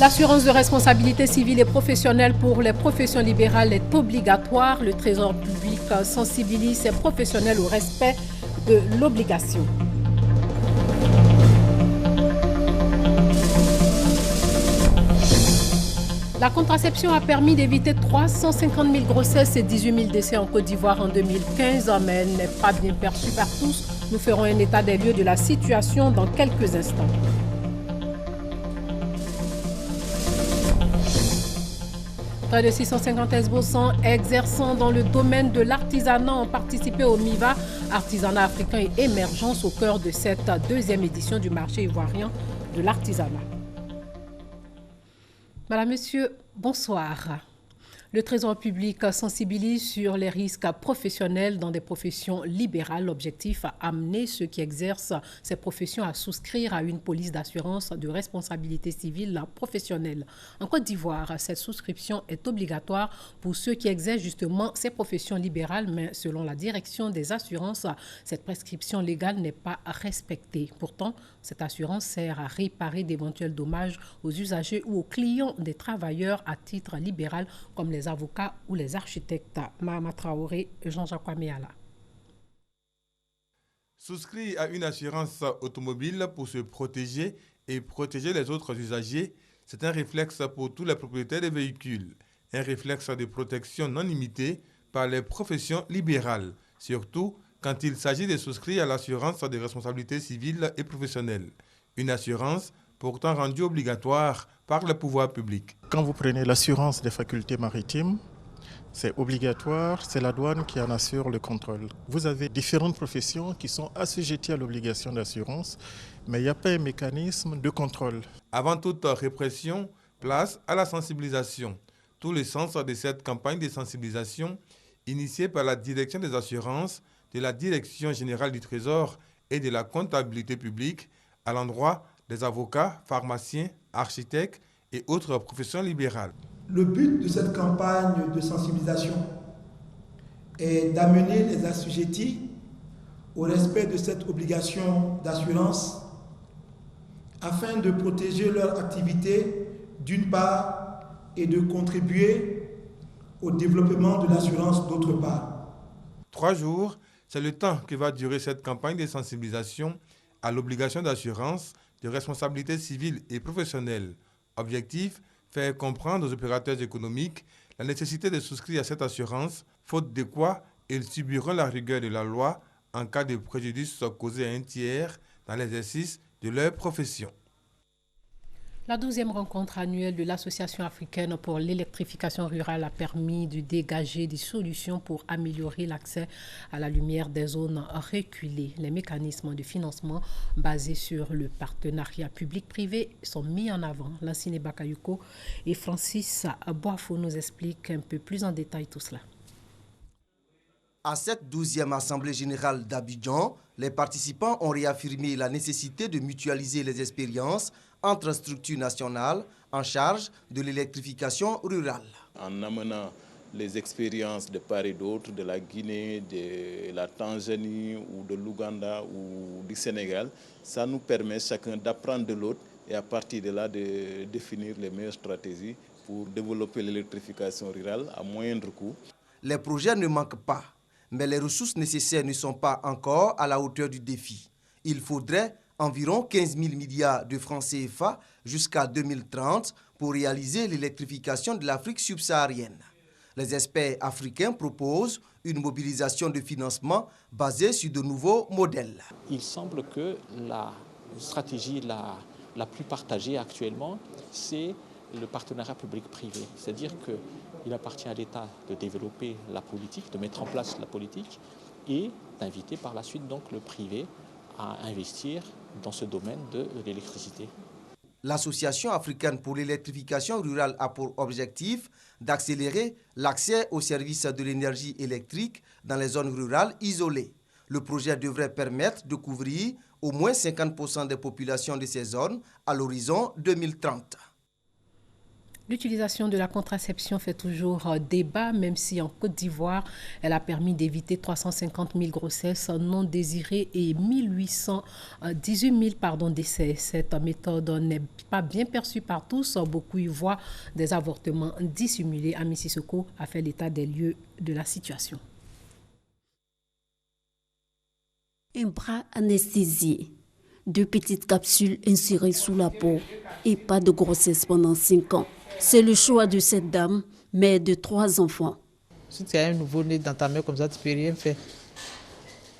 L'assurance de responsabilité civile et professionnelle pour les professions libérales est obligatoire. Le Trésor public sensibilise ses professionnels au respect de l'obligation. La contraception a permis d'éviter 350 000 grossesses et 18 000 décès en Côte d'Ivoire en 2015, mais elle n'est pas bien perçue par tous. Nous ferons un état des lieux de la situation dans quelques instants. Près de 650 esbossants exerçant dans le domaine de l'artisanat ont participé au MIVA, Artisanat africain et émergence, au cœur de cette deuxième édition du marché ivoirien de l'artisanat. Madame, Monsieur, bonsoir. Le Trésor public sensibilise sur les risques professionnels dans des professions libérales. L'objectif, amener ceux qui exercent ces professions à souscrire à une police d'assurance de responsabilité civile professionnelle. En Côte d'Ivoire, cette souscription est obligatoire pour ceux qui exercent justement ces professions libérales, mais selon la direction des assurances, cette prescription légale n'est pas respectée. Pourtant, cette assurance sert à réparer d'éventuels dommages aux usagers ou aux clients des travailleurs à titre libéral, comme les avocats ou les architectes. Mahama Traoré, Jean-Jacques Améala. Souscrire à une assurance automobile pour se protéger et protéger les autres usagers, c'est un réflexe pour tous les propriétaires de véhicules. Un réflexe de protection non limité par les professions libérales, surtout quand il s'agit de souscrire à l'assurance de responsabilité civile et professionnelle. Une assurance pourtant rendue obligatoire par le pouvoir public. Quand vous prenez l'assurance des facultés maritimes, c'est obligatoire, c'est la douane qui en assure le contrôle. Vous avez différentes professions qui sont assujetties à l'obligation d'assurance, mais il n'y a pas un mécanisme de contrôle. Avant toute répression, place à la sensibilisation. Tout le sens de cette campagne de sensibilisation, initiée par la Direction des assurances, de la Direction générale du Trésor et de la comptabilité publique, à l'endroit des avocats, pharmaciens, architectes et autres professions libérales. Le but de cette campagne de sensibilisation est d'amener les assujettis au respect de cette obligation d'assurance afin de protéger leur activité d'une part et de contribuer au développement de l'assurance d'autre part. 3 jours, c'est le temps que va durer cette campagne de sensibilisation à l'obligation d'assurance de responsabilité civile et professionnelle. Objectif, faire comprendre aux opérateurs économiques la nécessité de souscrire à cette assurance, faute de quoi ils subiront la rigueur de la loi en cas de préjudice causé à un tiers dans l'exercice de leur profession. La 12e rencontre annuelle de l'Association africaine pour l'électrification rurale a permis de dégager des solutions pour améliorer l'accès à la lumière des zones reculées. Les mécanismes de financement basés sur le partenariat public-privé sont mis en avant. Lansine Bakayoko et Francis Boafo nous expliquent un peu plus en détail tout cela. À cette 12e Assemblée générale d'Abidjan, les participants ont réaffirmé la nécessité de mutualiser les expériences entre structures nationales en charge de l'électrification rurale. En amenant les expériences de part et d'autre, de la Guinée, de la Tanzanie ou de l'Ouganda ou du Sénégal, ça nous permet chacun d'apprendre de l'autre et à partir de là de définir les meilleures stratégies pour développer l'électrification rurale à moindre coût. Les projets ne manquent pas, mais les ressources nécessaires ne sont pas encore à la hauteur du défi. Il faudrait environ 15 000 milliards de francs CFA jusqu'à 2030 pour réaliser l'électrification de l'Afrique subsaharienne. Les experts africains proposent une mobilisation de financement basée sur de nouveaux modèles. Il semble que la stratégie la plus partagée actuellement, c'est le partenariat public-privé. C'est-à-dire qu'il appartient à l'État de développer la politique, de mettre en place la politique et d'inviter par la suite donc le privé à investir dans ce domaine de l'électricité. L'Association africaine pour l'électrification rurale a pour objectif d'accélérer l'accès aux services de l'énergie électrique dans les zones rurales isolées. Le projet devrait permettre de couvrir au moins 50% des populations de ces zones à l'horizon 2030. L'utilisation de la contraception fait toujours débat, même si en Côte d'Ivoire, elle a permis d'éviter 350 000 grossesses non désirées et 18 000 décès. Cette méthode n'est pas bien perçue par tous. Beaucoup y voient des avortements dissimulés. Ami Sissoko a fait l'état des lieux de la situation. Un bras anesthésié, 2 petites capsules insérées sous la peau et pas de grossesse pendant 5 ans. C'est le choix de cette dame, mère de 3 enfants. Si tu as un nouveau-né dans ta main comme ça, tu ne peux rien faire.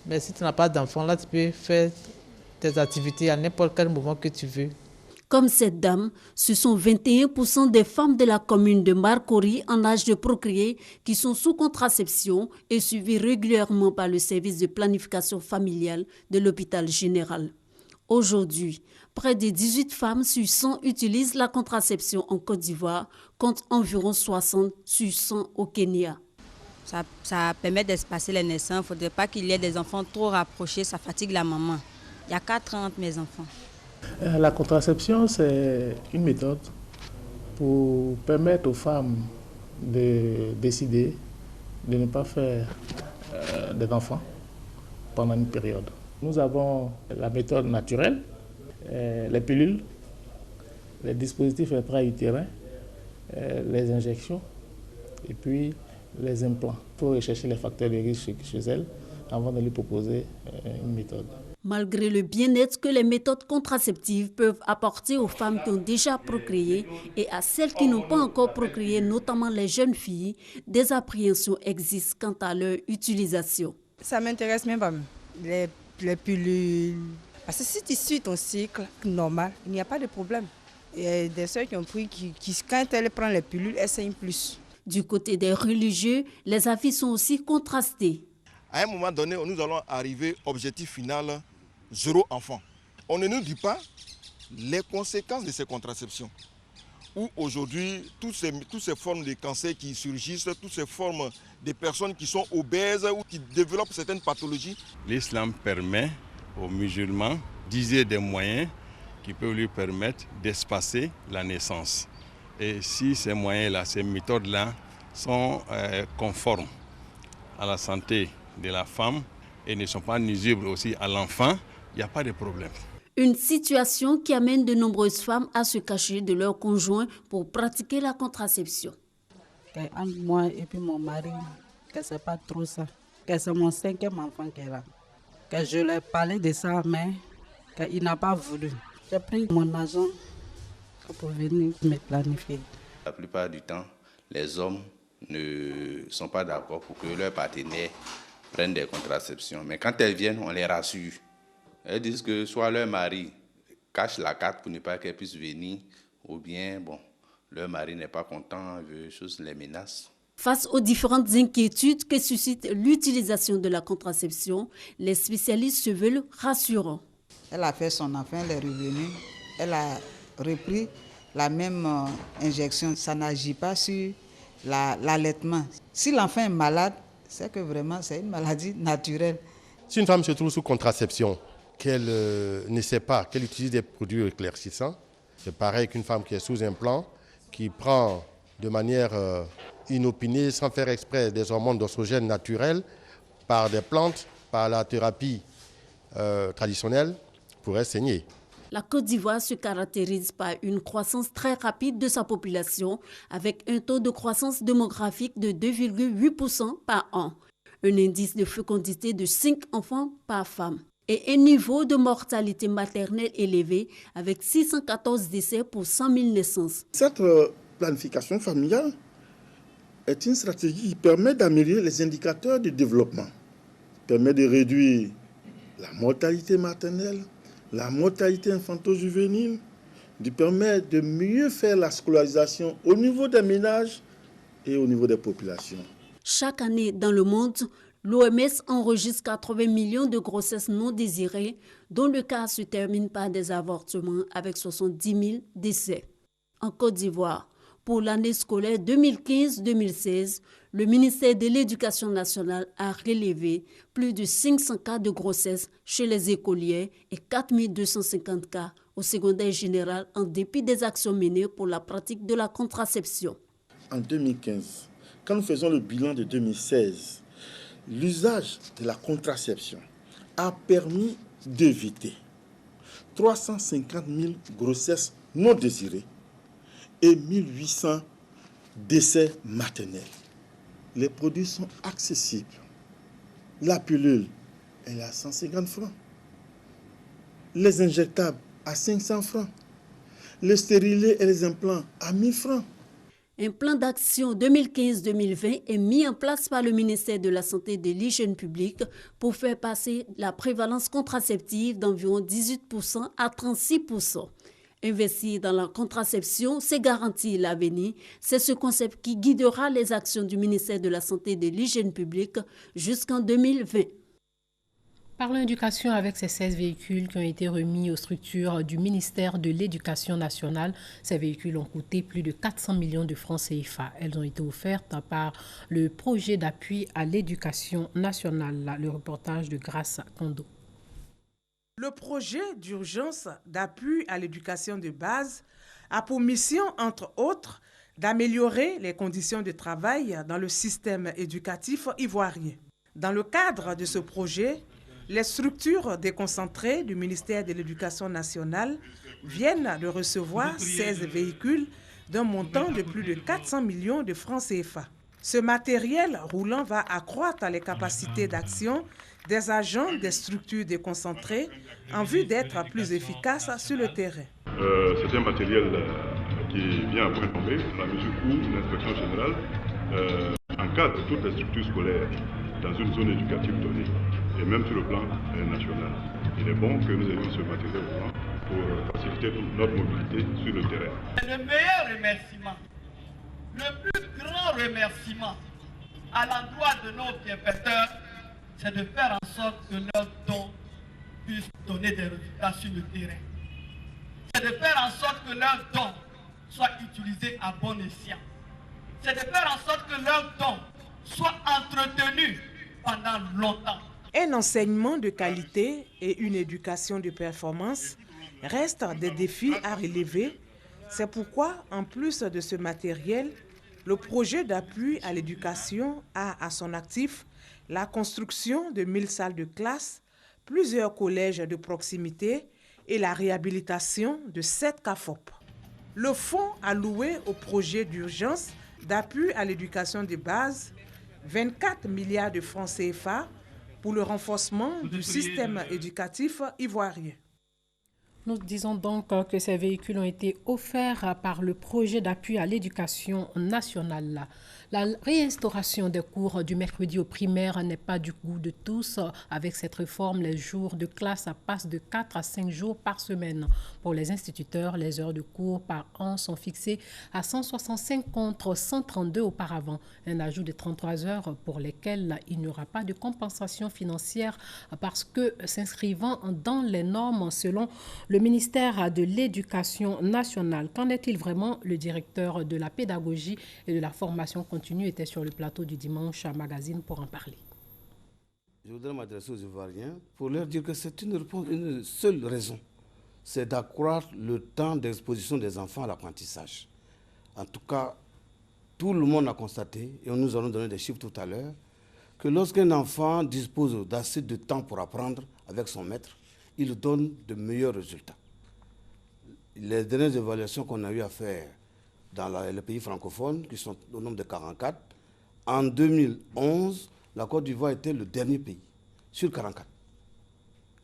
Mais si tu n'as pas d'enfant, là, tu peux faire tes activités à n'importe quel moment que tu veux. Comme cette dame, ce sont 21% des femmes de la commune de Marcory en âge de procréer qui sont sous contraception et suivies régulièrement par le service de planification familiale de l'hôpital général. Aujourd'hui, près de 18 femmes sur 100 utilisent la contraception en Côte d'Ivoire, contre environ 60 sur 100 au Kenya. Ça permet d'espacer les naissances. Il ne faudrait pas qu'il y ait des enfants trop rapprochés, ça fatigue la maman. Il y a 4 ans entre mes enfants. La contraception, c'est une méthode pour permettre aux femmes de décider de ne pas faire des enfants pendant une période. Nous avons la méthode naturelle, les pilules, les dispositifs intra-utérins, les injections et puis les implants. Il faut rechercher les facteurs de risque chez elles avant de lui proposer une méthode. Malgré le bien-être que les méthodes contraceptives peuvent apporter aux femmes qui ont déjà procréé et à celles qui n'ont pas encore procréé, notamment les jeunes filles, des appréhensions existent quant à leur utilisation. Ça m'intéresse même pas, les pilules. Parce que si tu suis ton cycle normal, il n'y a pas de problème. Il y a des soeurs qui ont pris, quand elles prennent les pilules, elles saignent plus. Du côté des religieux, les avis sont aussi contrastés. À un moment donné, nous allons arriver au objectif final, 0 enfant. On ne nous dit pas les conséquences de ces contraceptions. Où aujourd'hui, toutes ces formes de cancer qui surgissent, toutes ces formes de personnes qui sont obèses ou qui développent certaines pathologies. L'islam permet aux musulmans d'user des moyens qui peuvent lui permettre d'espacer la naissance. Et si ces moyens-là, ces méthodes-là sont conformes à la santé de la femme et ne sont pas nuisibles aussi à l'enfant, il n'y a pas de problème. Une situation qui amène de nombreuses femmes à se cacher de leur conjoint pour pratiquer la contraception. Entre moi et puis mon mari, que c'est pas trop ça. Que c'est mon 5e enfant qu'elle a. Que je lui ai parlé de ça, mais qu'il n'a pas voulu. J'ai pris mon argent pour venir me planifier. La plupart du temps, les hommes ne sont pas d'accord pour que leurs partenaires prennent des contraceptions. Mais quand elles viennent, on les rassure. Elles disent que soit leur mari cache la carte pour ne pas qu'elles puissent venir, ou bien, leur mari n'est pas content, veut chose les menace. Face aux différentes inquiétudes que suscite l'utilisation de la contraception, les spécialistes se veulent rassurants. Elle a fait son enfant, elle est revenue, elle a repris la même injection. Ça n'agit pas sur l'allaitement. Si l'enfant est malade, c'est que vraiment c'est une maladie naturelle. Si une femme se trouve sous contraception, qu'elle ne sait pas, qu'elle utilise des produits éclaircissants, c'est pareil qu'une femme qui est sous implant, qui prend de manière inopinée, sans faire exprès, des hormones d'oestrogène naturels par des plantes, par la thérapie traditionnelle, pourrait saigner. La Côte d'Ivoire se caractérise par une croissance très rapide de sa population, avec un taux de croissance démographique de 2,8% par an, un indice de fécondité de 5 enfants par femme et un niveau de mortalité maternelle élevé avec 614 décès pour 100 000 naissances. Cette planification familiale est une stratégie qui permet d'améliorer les indicateurs de développement, permet de réduire la mortalité maternelle, la mortalité infanto-juvénile, de permettre de mieux faire la scolarisation au niveau des ménages et au niveau des populations. Chaque année dans le monde, l'OMS enregistre 80 millions de grossesses non désirées, dont le cas se termine par des avortements avec 70 000 décès. En Côte d'Ivoire, pour l'année scolaire 2015-2016, le ministère de l'Éducation nationale a relevé plus de 500 cas de grossesse chez les écoliers et 4 250 cas au secondaire général en dépit des actions menées pour la pratique de la contraception. En 2015, quand nous faisons le bilan de 2016, l'usage de la contraception a permis d'éviter 350 000 grossesses non désirées et 1800 décès maternels. Les produits sont accessibles. La pilule, elle est à 150 francs. Les injectables à 500 francs. Les stérilés et les implants à 1000 francs. Un plan d'action 2015-2020 est mis en place par le ministère de la Santé et de l'Hygiène publique pour faire passer la prévalence contraceptive d'environ 18% à 36%. Investir dans la contraception, c'est garantir l'avenir. C'est ce concept qui guidera les actions du ministère de la Santé et de l'Hygiène publique jusqu'en 2020. Parlons éducation avec ces 16 véhicules qui ont été remis aux structures du ministère de l'Éducation nationale. Ces véhicules ont coûté plus de 400 millions de francs CFA. Elles ont été offertes par le projet d'appui à l'éducation nationale. Le reportage de Grace Kondo. Le projet d'urgence d'appui à l'éducation de base a pour mission, entre autres, d'améliorer les conditions de travail dans le système éducatif ivoirien. Dans le cadre de ce projet, les structures déconcentrées du ministère de l'Éducation nationale viennent de recevoir 16 véhicules d'un montant de plus de 400 millions de francs CFA. Ce matériel roulant va accroître les capacités d'action des agents des structures déconcentrées en vue d'être plus efficaces sur le terrain. C'est un matériel qui vient à point tombé, à la mesure où l'inspection générale encadre toutes les structures scolaires dans une zone éducative donnée, et même sur le plan national. Il est bon que nous ayons ce matériel roulant pour faciliter notre mobilité sur le terrain. Le meilleur remerciement, le plus grand remerciement à l'endroit de nos bienfaiteurs, c'est de faire en sorte que leurs dons puissent donner des résultats sur le terrain. C'est de faire en sorte que leurs dons soient utilisés à bon escient. C'est de faire en sorte que leurs dons soient entretenus pendant longtemps. Un enseignement de qualité et une éducation de performance restent des défis à relever. C'est pourquoi, en plus de ce matériel, le projet d'appui à l'éducation a à son actif la construction de 1000 salles de classe, plusieurs collèges de proximité et la réhabilitation de 7 CAFOP. Le fonds alloué au projet d'urgence d'appui à l'éducation de base, 24 milliards de francs CFA pour le renforcement du système éducatif ivoirien. Nous disons donc que ces véhicules ont été offerts par le projet d'appui à l'éducation nationale. La réinstauration des cours du mercredi au primaire n'est pas du goût de tous. Avec cette réforme, les jours de classe passent de 4 à 5 jours par semaine. Pour les instituteurs, les heures de cours par an sont fixées à 165 contre 132 auparavant. Un ajout de 33 heures pour lesquelles il n'y aura pas de compensation financière parce que s'inscrivant dans les normes selon le ministère de l'Éducation nationale. Qu'en est-il vraiment? Le directeur de la pédagogie et de la formation continue était sur le plateau du Dimanche Magazine pour en parler. Je voudrais m'adresser aux Ivoiriens pour leur dire que c'est une seule raison, c'est d'accroître le temps d'exposition des enfants à l'apprentissage. En tout cas, tout le monde a constaté, et nous allons donner des chiffres tout à l'heure, que lorsqu'un enfant dispose d'assez de temps pour apprendre avec son maître, il donne de meilleurs résultats. Les dernières évaluations qu'on a eu à faire dans les pays francophones, qui sont au nombre de 44, en 2011, la Côte d'Ivoire était le dernier pays sur 44.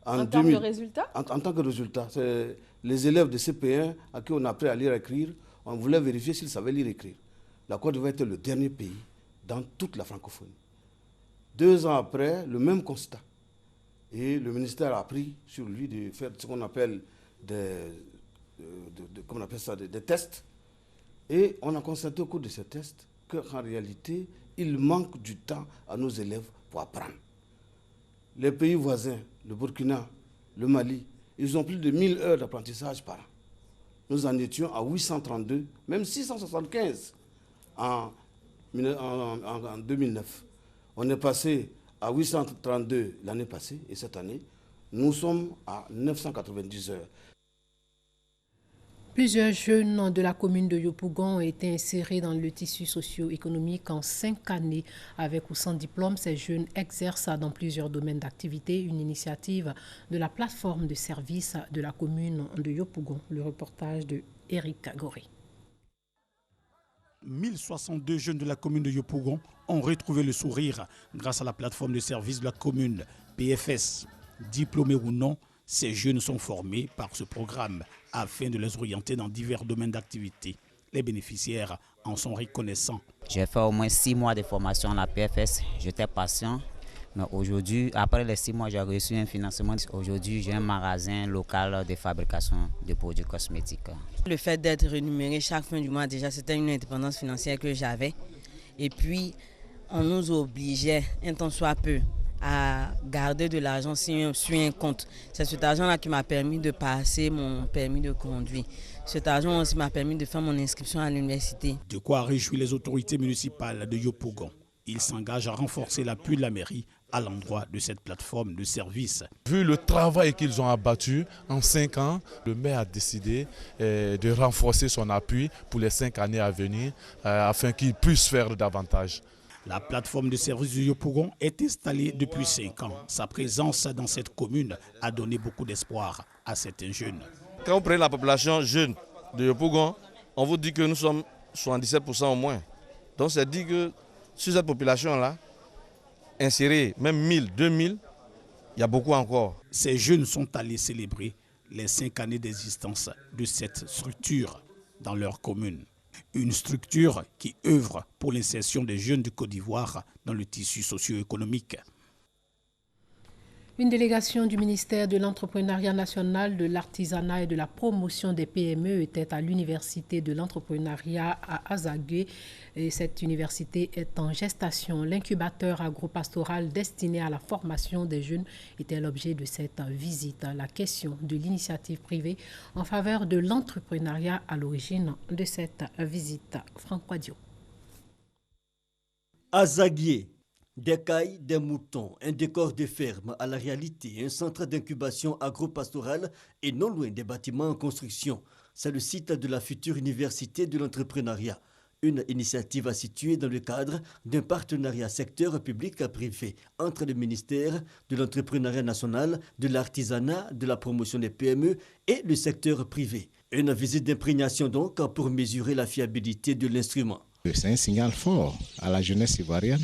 En termes de résultats? En tant que résultat, c'est les élèves de CP1 à qui on a appris à lire et écrire, on voulait vérifier s'ils savaient lire et écrire. La Côte d'Ivoire était le dernier pays dans toute la francophonie. 2 ans après, le même constat. Et le ministère a pris sur lui de faire ce qu'on appelle des tests. Et on a constaté au cours de ces tests qu'en réalité, il manque du temps à nos élèves pour apprendre. Les pays voisins, le Burkina, le Mali, ils ont plus de 1000 heures d'apprentissage par an. Nous en étions à 832, même 675 en 2009. On est passé à 832 l'année passée et cette année, nous sommes à 990 heures. Plusieurs jeunes de la commune de Yopougon ont été insérés dans le tissu socio-économique en 5 années. Avec ou sans diplôme, ces jeunes exercent dans plusieurs domaines d'activité. Une initiative de la plateforme de services de la commune de Yopougon. Le reportage de Eric Kagori. 1062 jeunes de la commune de Yopougon ont retrouvé le sourire grâce à la plateforme de services de la commune, PFS. Diplômés ou non, ces jeunes sont formés par ce programme afin de les orienter dans divers domaines d'activité. Les bénéficiaires en sont reconnaissants. J'ai fait au moins 6 mois de formation à la PFS. J'étais patient. Mais aujourd'hui, après les 6 mois, j'ai reçu un financement. Aujourd'hui, j'ai un magasin local de fabrication de produits cosmétiques. Le fait d'être rémunéré chaque fin du mois, déjà, c'était une indépendance financière que j'avais. Et puis, on nous obligeait, un temps soit peu, à garder de l'argent sur un compte. C'est cet argent-là qui m'a permis de passer mon permis de conduire. Cet argent aussi m'a permis de faire mon inscription à l'université. De quoi réjouir les autorités municipales de Yopougon. Ils s'engagent à renforcer l'appui de la mairie à l'endroit de cette plateforme de services. Vu le travail qu'ils ont abattu en 5 ans, le maire a décidé de renforcer son appui pour les 5 années à venir afin qu'ils puissent faire davantage. La plateforme de services de Yopougon est installée depuis 5 ans. Sa présence dans cette commune a donné beaucoup d'espoir à certains jeunes. Quand on prend la population jeune de Yopougon, on vous dit que nous sommes 77% au moins. Donc c'est dit que sur cette population-là, insérer même 1000, 2000, il y a beaucoup encore. Ces jeunes sont allés célébrer les 5 années d'existence de cette structure dans leur commune. Une structure qui œuvre pour l'insertion des jeunes du Côte d'Ivoire dans le tissu socio-économique. Une délégation du ministère de l'Entrepreneuriat national, de l'Artisanat et de la promotion des PME était à l'Université de l'Entrepreneuriat à Azagué. Et cette université est en gestation. L'incubateur agropastoral destiné à la formation des jeunes était l'objet de cette visite. La question de l'initiative privée en faveur de l'entrepreneuriat à l'origine de cette visite. Franck Quadio. Azagué. Des cailles, des moutons, un décor de ferme à la réalité, un centre d'incubation agro-pastoral et non loin des bâtiments en construction. C'est le site de la future université de l'entrepreneuriat. Une initiative à situer dans le cadre d'un partenariat secteur public-privé entre le ministère de l'Entrepreneuriat national, de l'Artisanat, de la promotion des PME et le secteur privé. Une visite d'imprégnation donc pour mesurer la fiabilité de l'instrument. C'est un signal fort à la jeunesse ivoirienne,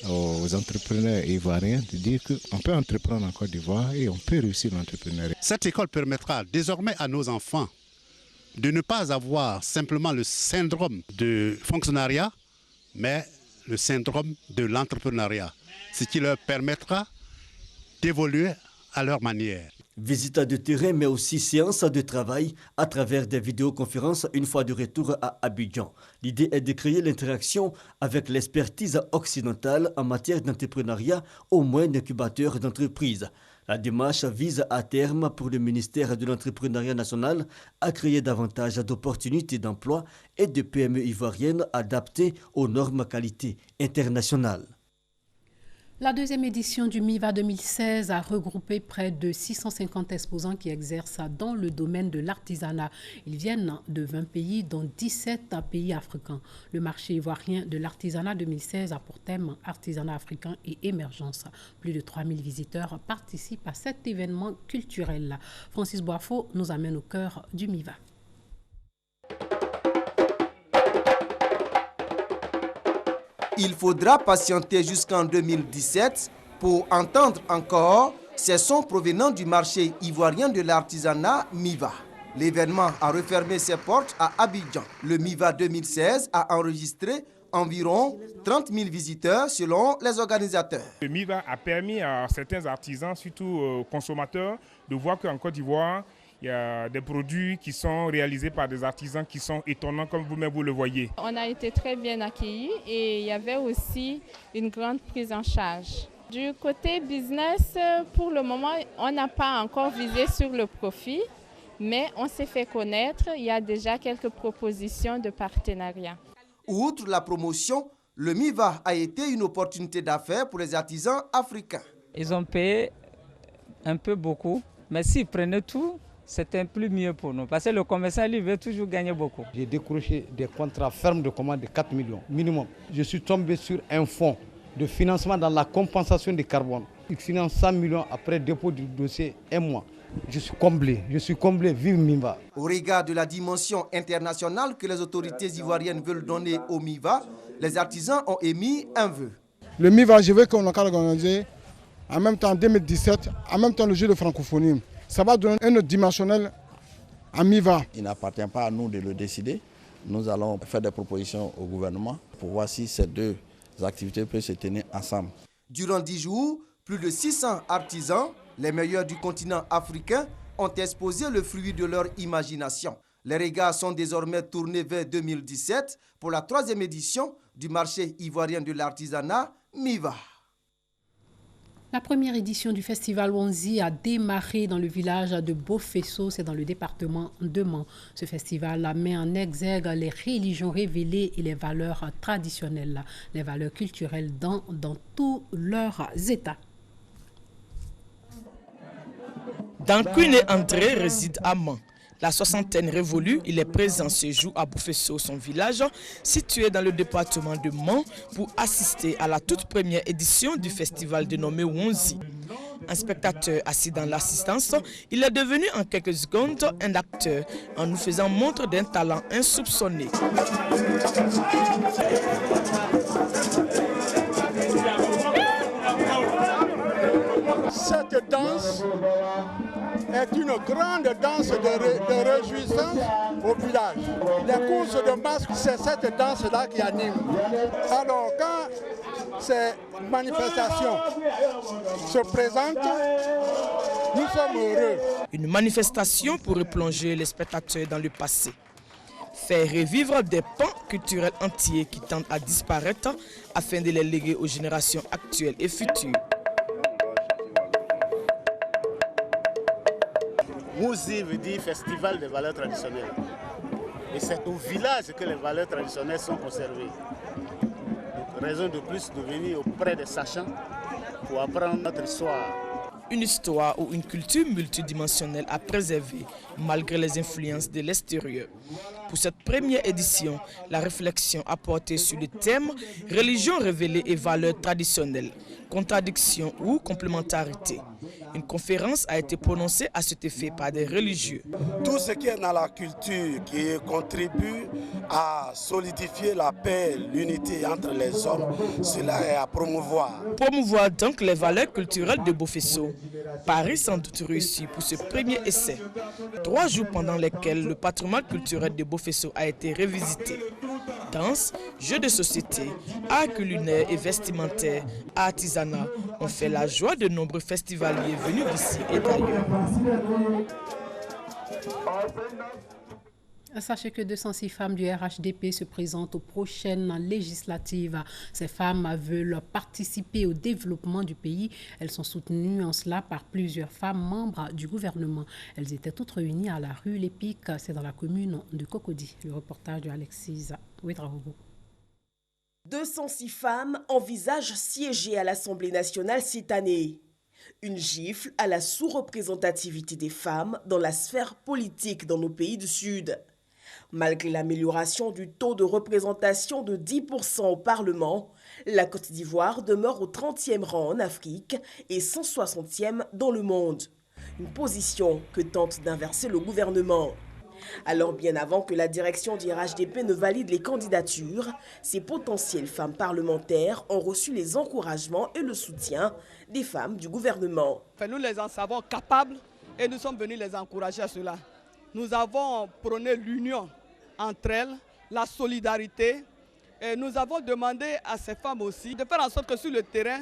aux entrepreneurs ivoiriens de dire qu'on peut entreprendre en Côte d'Ivoire et on peut réussir l'entrepreneuriat. Cette école permettra désormais à nos enfants de ne pas avoir simplement le syndrome de fonctionnariat, mais le syndrome de l'entrepreneuriat, ce qui leur permettra d'évoluer à leur manière. Visite de terrain, mais aussi séance de travail à travers des vidéoconférences une fois de retour à Abidjan. L'idée est de créer l'interaction avec l'expertise occidentale en matière d'entrepreneuriat au moins d'incubateurs d'entreprises. La démarche vise à terme pour le ministère de l'Entrepreneuriat national à créer davantage d'opportunités d'emploi et de PME ivoiriennes adaptées aux normes qualité internationales. La deuxième édition du MIVA 2016 a regroupé près de 650 exposants qui exercent dans le domaine de l'artisanat. Ils viennent de 20 pays, dont 17 pays africains. Le marché ivoirien de l'artisanat 2016 a pour thème artisanat africain et émergence. Plus de 3000 visiteurs participent à cet événement culturel. Francis Boifo nous amène au cœur du MIVA. Il faudra patienter jusqu'en 2017 pour entendre encore ces sons provenant du marché ivoirien de l'artisanat MIVA. L'événement a refermé ses portes à Abidjan. Le MIVA 2016 a enregistré environ 30 000 visiteurs selon les organisateurs. Le MIVA a permis à certains artisans, surtout aux consommateurs, de voir qu'en Côte d'Ivoire, il y a des produits qui sont réalisés par des artisans qui sont étonnants comme vous-même vous le voyez. On a été très bien accueillis et il y avait aussi une grande prise en charge. Du côté business, pour le moment, on n'a pas encore visé sur le profit, mais on s'est fait connaître. Il y a déjà quelques propositions de partenariat. Outre la promotion, le MIVA a été une opportunité d'affaires pour les artisans africains. Ils ont payé un peu beaucoup, mais s'ils prenaient tout, c'est un plus mieux pour nous. Parce que le commerçant, lui, veut toujours gagner beaucoup. J'ai décroché des contrats fermes de commande de 4 millions minimum. Je suis tombé sur un fonds de financement dans la compensation du carbone. Il finance 100 millions après dépôt du dossier un mois. Je suis comblé, vive MIVA. Au regard de la dimension internationale que les autorités ivoiriennes veulent donner au MIVA, les artisans ont émis un vœu. Le MIVA, je veux qu'on l'a organisé en même temps en 2017, en même temps le jeu de francophonie. Ça va donner un autre dimensionnel à MIVA. Il n'appartient pas à nous de le décider. Nous allons faire des propositions au gouvernement pour voir si ces deux activités peuvent se tenir ensemble. Durant 10 jours, plus de 600 artisans, les meilleurs du continent africain, ont exposé le fruit de leur imagination. Les regards sont désormais tournés vers 2017 pour la 3e édition du marché ivoirien de l'artisanat MIVA. La première édition du festival Wanzi a démarré dans le village de Bofesso, c'est dans le département de Mans. Ce festival met en exergue les religions révélées et les valeurs traditionnelles, les valeurs culturelles dans tous leurs états. Dankune André réside à Mans. La soixantaine révolue, il est présent ce jour à Bofesso, son village, situé dans le département de Mans, pour assister à la toute première édition du festival dénommé Wanzi. Un spectateur assis dans l'assistance, il est devenu en quelques secondes un acteur en nous faisant montre d'un talent insoupçonné. Cette danse est une grande danse de réjouissance au village. Les courses de masques, c'est cette danse-là qui anime. Alors quand ces manifestations se présentent, nous sommes heureux. Une manifestation pour replonger les spectateurs dans le passé. Faire revivre des pans culturels entiers qui tendent à disparaître afin de les léguer aux générations actuelles et futures. Wanzi veut dire festival des valeurs traditionnelles. Et c'est au village que les valeurs traditionnelles sont conservées. Donc, raison de plus de venir auprès des sachants pour apprendre notre histoire. Une histoire ou une culture multidimensionnelle à préserver malgré les influences de l'extérieur. Pour cette première édition, la réflexion a porté sur le thème « Religion révélée et valeurs traditionnelles, contradiction ou complémentarité ». Une conférence a été prononcée à cet effet par des religieux. Tout ce qui est dans la culture qui contribue à solidifier la paix, l'unité entre les hommes, cela est à promouvoir. Promouvoir donc les valeurs culturelles de Bofesso. Paris sans doute réussi pour ce premier essai. 3 jours pendant lesquels le patrimoine culturel de Bofesso a été revisité. Danse, jeux de société, art culinaire et vestimentaire, artisanat ont fait la joie de nombreux festivaliers venus d'ici et d'ailleurs. Sachez que 206 femmes du RHDP se présentent aux prochaines législatives. Ces femmes veulent participer au développement du pays. Elles sont soutenues en cela par plusieurs femmes membres du gouvernement. Elles étaient toutes réunies à la rue L'Épic, c'est dans la commune de Cocody. Le reportage de Alexis Ouedraogo. 206 femmes envisagent siéger à l'Assemblée nationale cette année. Une gifle à la sous-représentativité des femmes dans la sphère politique dans nos pays du Sud. Malgré l'amélioration du taux de représentation de 10% au Parlement, la Côte d'Ivoire demeure au 30e rang en Afrique et 160e dans le monde. Une position que tente d'inverser le gouvernement. Alors bien avant que la direction du RHDP ne valide les candidatures, ces potentielles femmes parlementaires ont reçu les encouragements et le soutien des femmes du gouvernement. Nous les en savons capables et nous sommes venus les encourager à cela. Nous avons prôné l'union entre elles, la solidarité, et nous avons demandé à ces femmes aussi de faire en sorte que sur le terrain,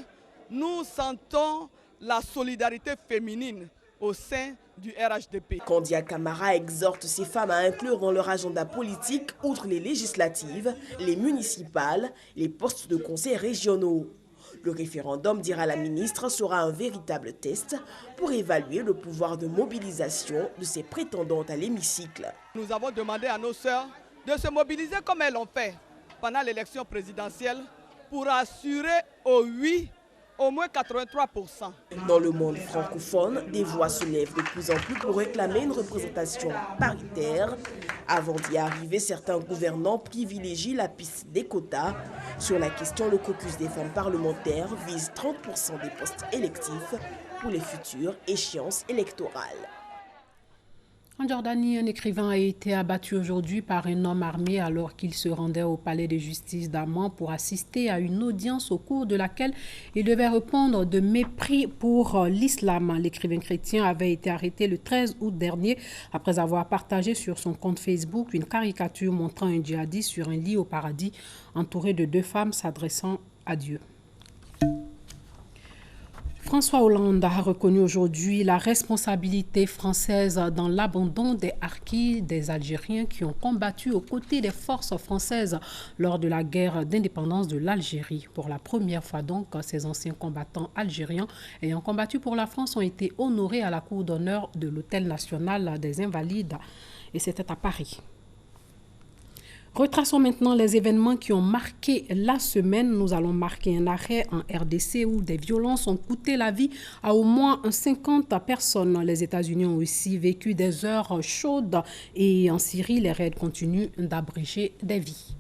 nous sentons la solidarité féminine au sein du RHDP. Kandia Camara exhorte ces femmes à inclure dans leur agenda politique, outre les législatives, les municipales, les postes de conseil régionaux. Le référendum, dira la ministre, sera un véritable test pour évaluer le pouvoir de mobilisation de ces prétendantes à l'hémicycle. Nous avons demandé à nos sœurs de se mobiliser comme elles l'ont fait pendant l'élection présidentielle pour assurer au oui au moins 83%. Dans le monde francophone, des voix se lèvent de plus en plus pour réclamer une représentation paritaire. Avant d'y arriver, certains gouvernants privilégient la piste des quotas. Sur la question, le caucus des femmes parlementaires vise 30% des postes électifs pour les futures échéances électorales. En Jordanie, un écrivain a été abattu aujourd'hui par un homme armé alors qu'il se rendait au palais de justice d'Amman pour assister à une audience au cours de laquelle il devait répondre de mépris pour l'islam. L'écrivain chrétien avait été arrêté le 13 août dernier après avoir partagé sur son compte Facebook une caricature montrant un djihadiste sur un lit au paradis entouré de 2 femmes s'adressant à Dieu. François Hollande a reconnu aujourd'hui la responsabilité française dans l'abandon des harkis des Algériens qui ont combattu aux côtés des forces françaises lors de la guerre d'indépendance de l'Algérie. Pour la première fois donc, ces anciens combattants algériens ayant combattu pour la France ont été honorés à la cour d'honneur de l'Hôtel national des Invalides et c'était à Paris. Retraçons maintenant les événements qui ont marqué la semaine. Nous allons marquer un arrêt en RDC où des violences ont coûté la vie à au moins 50 personnes. Les États-Unis ont aussi vécu des heures chaudes et en Syrie, les raids continuent d'abréger des vies.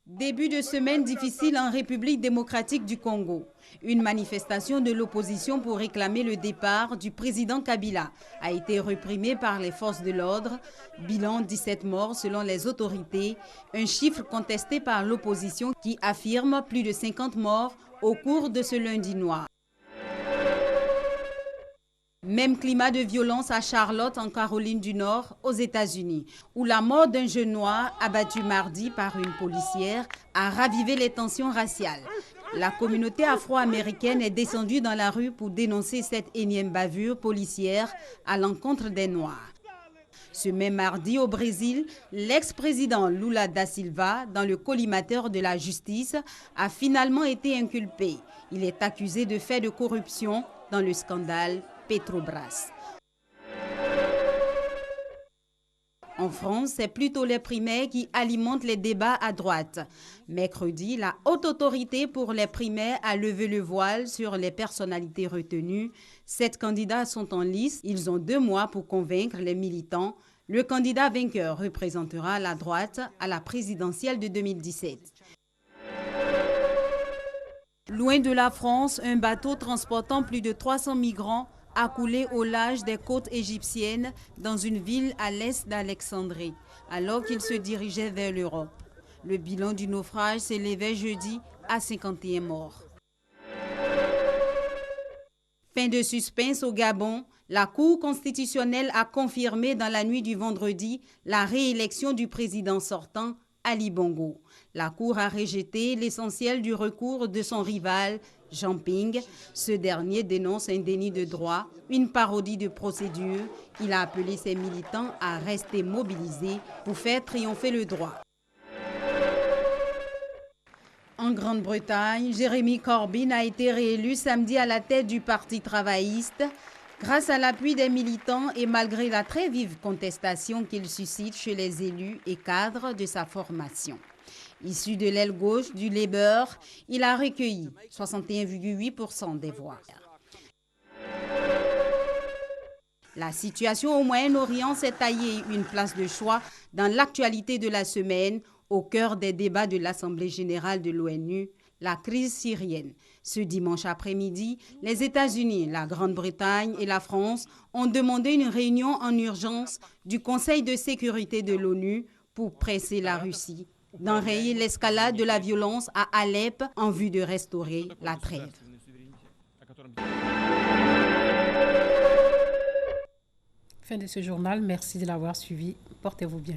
Début de semaine difficile en République démocratique du Congo. Une manifestation de l'opposition pour réclamer le départ du président Kabila a été réprimée par les forces de l'ordre. Bilan 17 morts selon les autorités, un chiffre contesté par l'opposition qui affirme plus de 50 morts au cours de ce lundi noir. Même climat de violence à Charlotte, en Caroline du Nord, aux États-Unis, où la mort d'un jeune noir abattu mardi par une policière a ravivé les tensions raciales. La communauté afro-américaine est descendue dans la rue pour dénoncer cette énième bavure policière à l'encontre des Noirs. Ce même mardi, au Brésil, l'ex-président Lula da Silva, dans le collimateur de la justice, a finalement été inculpé. Il est accusé de faits de corruption dans le scandale Petrobras. En France, c'est plutôt les primaires qui alimentent les débats à droite. Mercredi, la haute autorité pour les primaires a levé le voile sur les personnalités retenues. 7 candidats sont en lice. Ils ont 2 mois pour convaincre les militants. Le candidat vainqueur représentera la droite à la présidentielle de 2017. Loin de la France, un bateau transportant plus de 300 migrants a coulé au large des côtes égyptiennes dans une ville à l'est d'Alexandrie, alors qu'il se dirigeait vers l'Europe. Le bilan du naufrage s'élevait jeudi à 51 morts. Fin de suspense au Gabon. La Cour constitutionnelle a confirmé dans la nuit du vendredi la réélection du président sortant, Ali Bongo. La Cour a rejeté l'essentiel du recours de son rival, Jean Ping. Ce dernier dénonce un déni de droit, une parodie de procédure. Il a appelé ses militants à rester mobilisés pour faire triompher le droit. En Grande-Bretagne, Jeremy Corbyn a été réélu samedi à la tête du Parti travailliste. Grâce à l'appui des militants et malgré la très vive contestation qu'il suscite chez les élus et cadres de sa formation. Issu de l'aile gauche du Labour, il a recueilli 61,8% des voix. La situation au Moyen-Orient s'est taillée une place de choix dans l'actualité de la semaine, au cœur des débats de l'Assemblée générale de l'ONU, la crise syrienne. Ce dimanche après-midi, les États-Unis, la Grande-Bretagne et la France ont demandé une réunion en urgence du Conseil de sécurité de l'ONU pour presser la Russie d'enrayer l'escalade de la violence à Alep en vue de restaurer la trêve. Fin de ce journal. Merci de l'avoir suivi. Portez-vous bien.